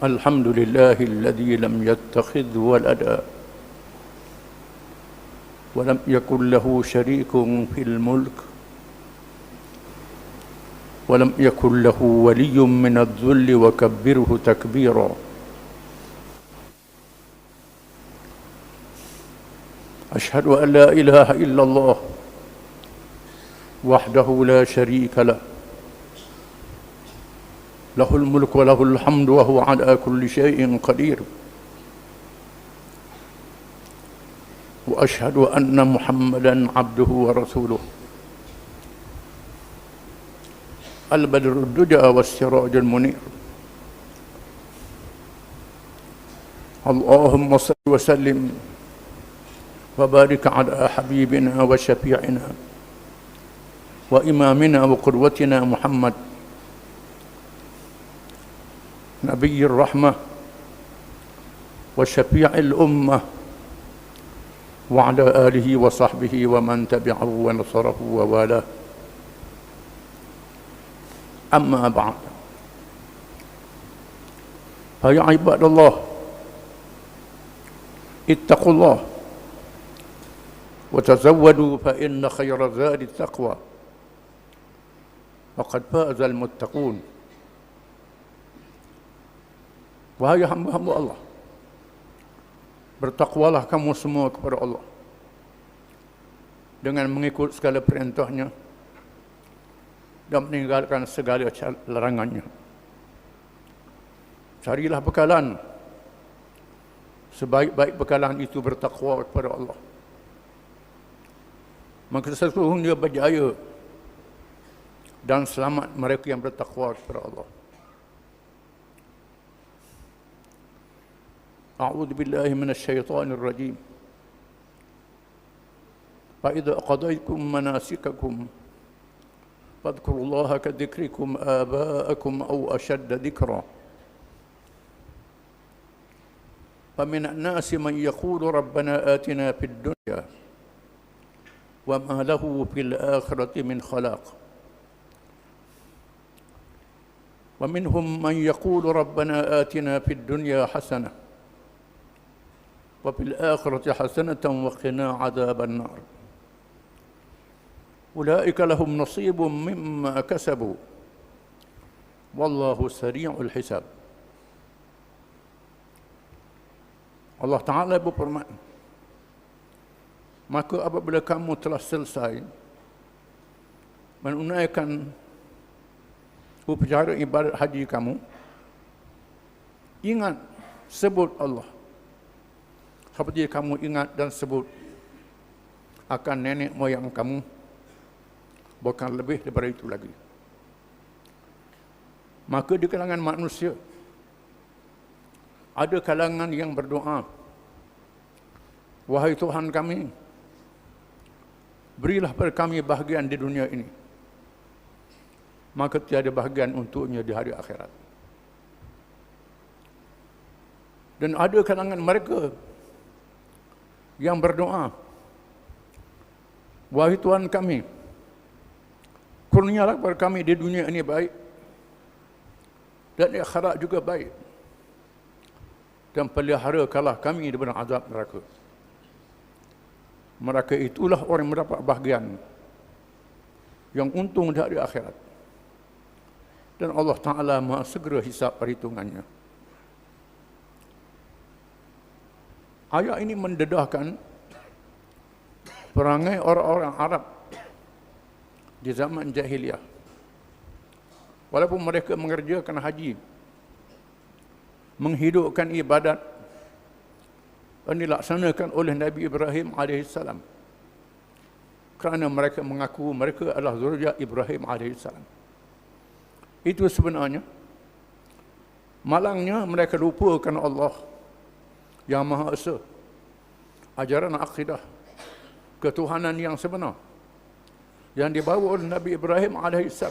الحمد لله الذي لم يتخذ ولدا ولم يكن له شريك في الملك ولم يكن له ولي من الذل وكبره تكبيرا. أشهد أن لا إله إلا الله وحده لا شريك له، له الملك وله الحمد وهو على كل شيء قدير. وأشهد أن محمدا عبده ورسوله البدر الدجى والسراج المنير. اللهم صل وسلم وبارك على حبيبنا وشفيعنا وإمامنا وقدوتنا محمد نبي الرحمة وشفيع الأمة وعلى آله وصحبه ومن تبعه ونصره ووالاه. أما بعد، فيا عباد الله اتقوا الله وتزودوا فإن خير الزاد التقوى وقد فاز المتقون. Wahai hamba-hamba Allah, bertakwalah kamu semua kepada Allah dengan mengikut segala perintahnya dan meninggalkan segala larangannya. Carilah bekalan, sebaik-baik bekalan itu bertakwa kepada Allah. Maka sesungguhnya berjaya dan selamat mereka yang bertakwa kepada Allah. أعوذ بالله من الشيطان الرجيم. فإذا قضيتم مناسككم فاذكروا الله كذكركم آباءكم أو أشد ذكرا. فمن الناس من يقول ربنا آتنا في الدنيا وما له في الآخرة من خلاق. ومنهم من يقول ربنا آتنا في الدنيا حسنة وفي الآخرة حسنة وقنا عذاب النار. أولئك لهم نصيب مما كسبوا والله سريع الحساب. Allah Ta'ala berfirman, maka apabila kamu telah selesai menunaikan upacara ibadat haji kamu, ingat, sebut Allah seperti kamu ingat dan sebut akan nenek moyang kamu, bukan lebih daripada itu lagi. Maka di kalangan manusia ada kalangan yang berdoa, wahai Tuhan kami, berilah pada kami bahagian di dunia ini, maka tiada bahagian untuknya di hari akhirat. Dan ada kalangan mereka yang berdoa, wahai Tuhan kami, kurnialah kepada kami di dunia ini baik dan di akhirat juga baik, dan peliharakanlah kami daripada azab neraka. Mereka itulah orang yang mendapat bahagian yang untung di hari akhirat, dan Allah Ta'ala maha segera hisab perhitungannya. Ayat ini mendedahkan perangai orang-orang Arab di zaman jahiliyah. Walaupun mereka mengerjakan haji, menghidupkan ibadat yang dilaksanakan oleh Nabi Ibrahim AS, kerana mereka mengaku mereka adalah zuriat Ibrahim AS. Itu sebenarnya malangnya mereka lupakan Allah yang Maha Esa, ajaran akidah ketuhanan yang sebenar yang dibawa oleh Nabi Ibrahim AS,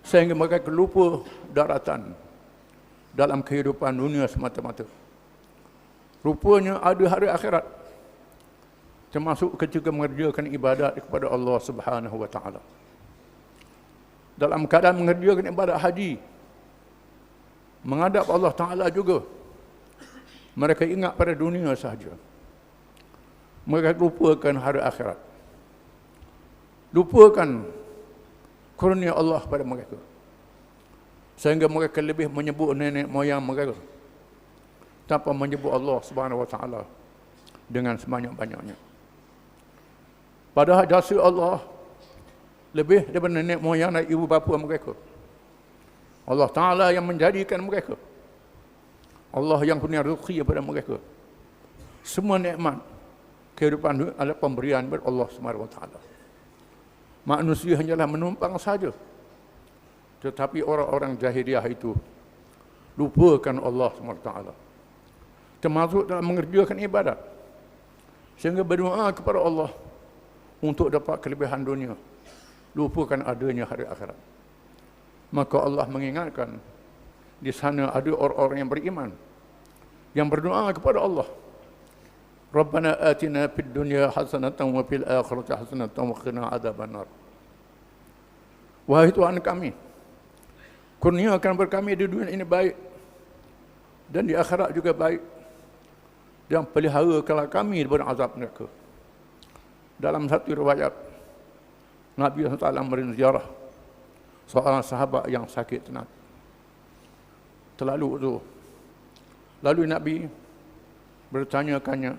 sehingga mereka lupa daratan dalam kehidupan dunia semata-mata. Rupanya ada hari akhirat, termasuk ketika mengerjakan ibadat kepada Allah Subhanahu wa Ta'ala. Dalam keadaan mengerjakan ibadat haji, menghadap Allah Ta'ala juga. Mereka ingat pada dunia sahaja. Mereka lupakan hari akhirat. Lupakan kurnia Allah pada mereka. Sehingga mereka lebih menyebut nenek moyang mereka tanpa menyebut Allah Subhanahu Wa Ta'ala dengan sebanyak-banyaknya. Padahal jasa Allah lebih daripada nenek moyang dan ibu bapa mereka. Allah Ta'ala yang menjadikan mereka. Allah yang punya rezeki kepada mereka. Semua nikmat kehidupan adalah pemberian dari Allah Subhanahu Wa Ta'ala. Manusia hanyalah menumpang saja. Tetapi orang-orang jahiliah itu lupakan Allah Subhanahu Wa Ta'ala. Termasuk dalam mengerjakan ibadat. Sehingga berdoa kepada Allah untuk dapat kelebihan dunia. Lupakan adanya hari akhirat. Maka Allah mengingatkan, di sana ada orang-orang yang beriman, yang berdoa kepada Allah. Rabbana atina fid dunya hasanatan wa fil akhirati hasanatan wa qina adzabannar. Wahai Tuhan kami, kurniakan kepada kami di dunia ini baik, dan di akhirat juga baik, dan peliharakanlah kami daripada azab neraka. Dalam satu riwayat, Nabi SAW menziarah seorang sahabat yang sakit tenat. Terlalu tu. Lalu Nabi bertanyakannya,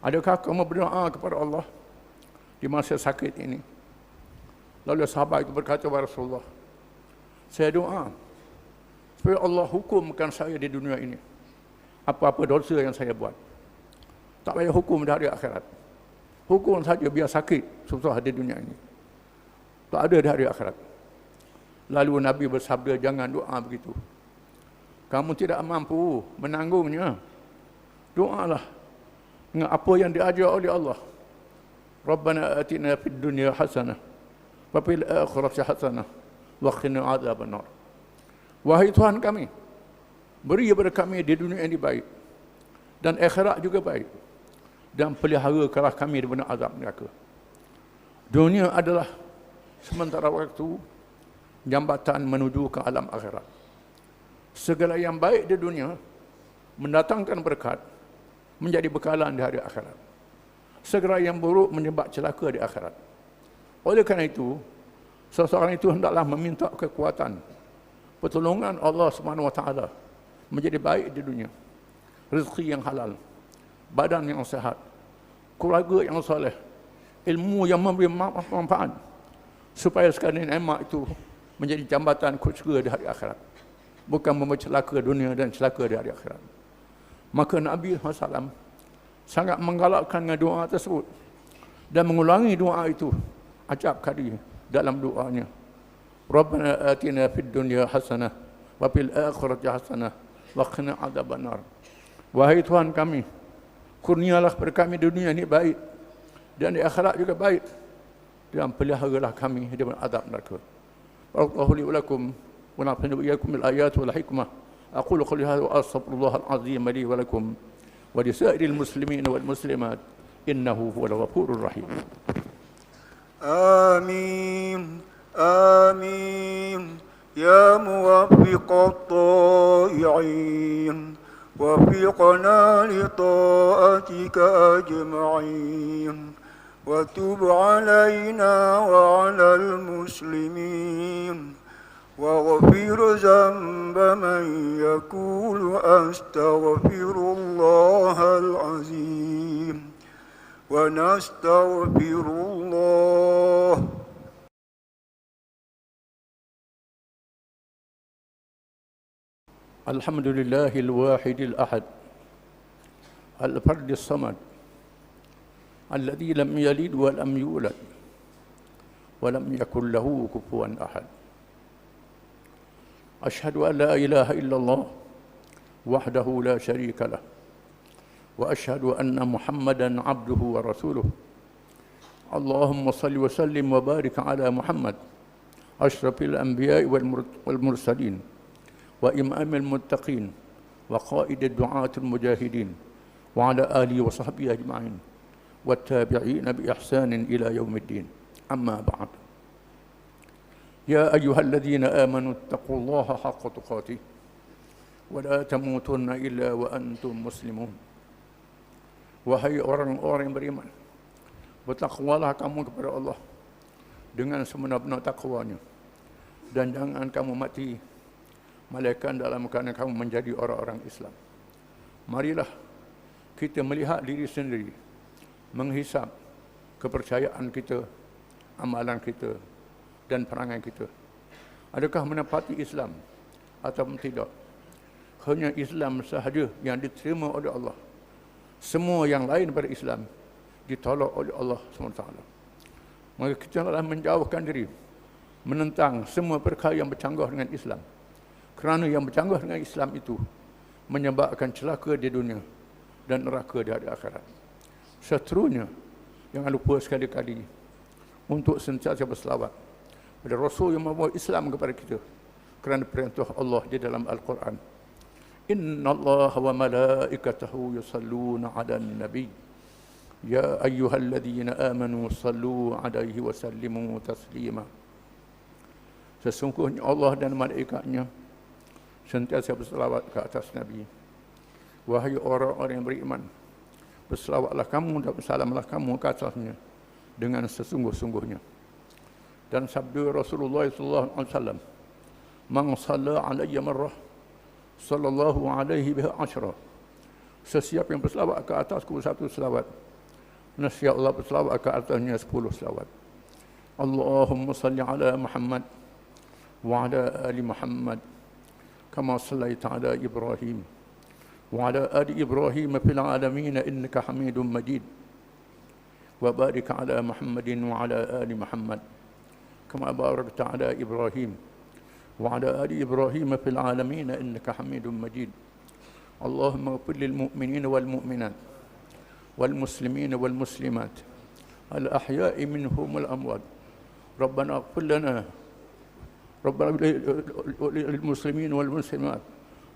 adakah kamu berdoa kepada Allah di masa sakit ini? Lalu sahabat itu berkata kepada Rasulullah, saya doa supaya Allah hukumkan saya di dunia ini apa-apa dosa yang saya buat. Tak payah hukum dari akhirat. Hukum saja biar sakit susah di dunia ini. Tak ada dari akhirat. Lalu Nabi bersabda, jangan doa begitu. Kamu tidak mampu menanggungnya. Doalah dengan apa yang diajar oleh Allah. Rabbana atina fid dunya hasanah wa fil akhirati hasanah wa qina adzabannar. Wahai Tuhan kami, beri kepada kami di dunia ini baik, dan akhirat juga baik, dan peliharakanlah kami daripada azab neraka. Dunia adalah sementara waktu, jambatan menuju ke alam akhirat. Segala yang baik di dunia mendatangkan berkat, menjadi bekalan di hari akhirat. Segala yang buruk menyebab celaka di akhirat. Oleh kerana itu, seseorang itu hendaklah meminta kekuatan, pertolongan Allah Subhanahu Wa Ta'ala menjadi baik di dunia. Rezeki yang halal, badan yang sehat, keluarga yang soleh, ilmu yang memberi manfaat, supaya sekalian nikmat itu menjadi jambatan khusyuk di hari akhirat, bukan membawa celaka dunia dan celaka di hari akhirat. Maka Nabi SAW sangat menggalakkan dengan doa tersebut dan mengulangi doa itu acap kali dalam doanya. Rabbana atina fid dunya hasanah wa fil akhirati hasanah wa qina adzabannar. Wahai Tuhan kami, kurnialah kepada kami di dunia ini baik, dan di akhirat juga baik, dan peliharalah kami dari azab neraka. Allahu li wa lakum wa nafa'ani wa iyyakum bil ayati wal hikmah. Aqulu qawli hadha wa astaghfirullahal azim li wa lakum wa li sa'iril muslimin wal muslimat innahu huwal ghafurur rahim. آمين آمين يا موفق الطائعين وفقنا لطاعتك أجمعين وتب علينا وعلى المسلمين واغفر ذنب من يقول أستغفر الله العظيم ونستغفر الله. الحمد لله الواحد الأحد الفرد الصمد الذي لم يلد ولم يولد ولم يكن له كفوا أحد. أشهد أن لا إله إلا الله وحده لا شريك له وأشهد أن محمدًا عبده ورسوله. اللهم صل وسلم وبارك على محمد أشرف الأنبياء والمرسلين وإمام المتقين وقائد الدعاة المجاهدين وعلى آله وصحبه أجمعين والتابعين بإحسان إلى يوم الدين. أما بعد، يا أيها الذين آمنوا اتقوا الله حق تقاته ولا تموتن إلا وأنتم مسلمون. Wahai orang-orang yang beriman, bertakwalah kamu kepada Allah dengan sebenar-benar takwanya, dan jangan kamu mati melainkan dalam keadaan kamu menjadi orang-orang Islam. Marilah kita melihat diri sendiri, menghisap kepercayaan kita, amalan kita dan perangai kita. Adakah menepati Islam atau tidak? Hanya Islam sahaja yang diterima oleh Allah. Semua yang lain daripada Islam ditolak oleh Allah SWT. Maka kita adalah menjauhkan diri, menentang semua perkara yang bercanggah dengan Islam. Kerana yang bercanggah dengan Islam itu menyebabkan celaka di dunia dan neraka di hari akhirat. Seterusnya, jangan lupa sekali-kali untuk sentiasa berselawat pada Rasul yang membawa Islam kepada kita, kerana perintah Allah di dalam Al-Quran. Inna Allah wa malaikatahu yusalluna ala nabi ya ayyuhalladzina amanu sallu alaihi wa sallimu taslima. Sesungguhnya Allah dan malaikatnya sentiasa berselawat ke atas Nabi. Wahai orang-orang yang beriman, berselawatlah kamu dan bersalamlah kamu ke atasnya dengan sesungguh-sungguhnya. Dan sabda Rasulullah SAW, "Man shalla alayya marrah, sallallahu alaihi biha asyra." Sesiapa yang berselawat ke atasku satu selawat, nescaya Allah berselawat ke atasnya 10 selawat. Allahumma salli ala Muhammad wa ala ali Muhammad kama sallaita ala Ibrahim wa ala ali Ibrahim fil alamin innaka Hamidum Majid. Wa barik ala Muhammadin wa ala ali Muhammad kama barakta ala Ibrahim وعلى آل إبراهيم في العالمين إنك حميد مجيد. اللهم اغفر للمؤمنين والمؤمنات والمسلمين والمسلمات الأحياء منهم والأموات. ربنا اغفر لنا ربنا للمسلمين والمسلمات.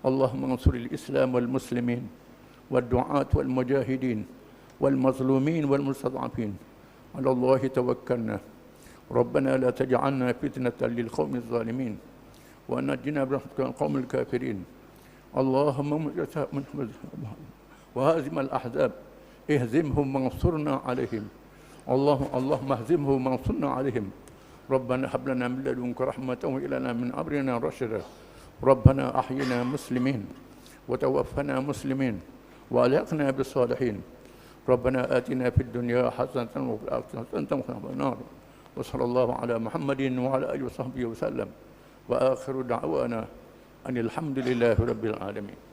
اللهم انصر الإسلام والمسلمين والدعاة والمجاهدين والمظلومين والمستضعفين. على الله توكلنا. ربنا لا تجعلنا فتنة للقوم الظالمين ونجنا برحمتك من القوم الكافرين. اللهم وهازم الأحزاب اهزمهم وانصرنا عليهم. اللهم اهزمهم وانصرنا عليهم. ربنا هب لنا من لدنك رحمة وهب لنا من أمرنا رشدا. ربنا أحينا مسلمين وتوفنا مسلمين وألحقنا بالصالحين. ربنا آتنا في الدنيا حسنة وفي الآخرة حسنة وقنا عذاب النار. وصلى الله على محمد وعلى آله وصحبه وسلم. وآخر دعوانا أن الحمد لله رب العالمين.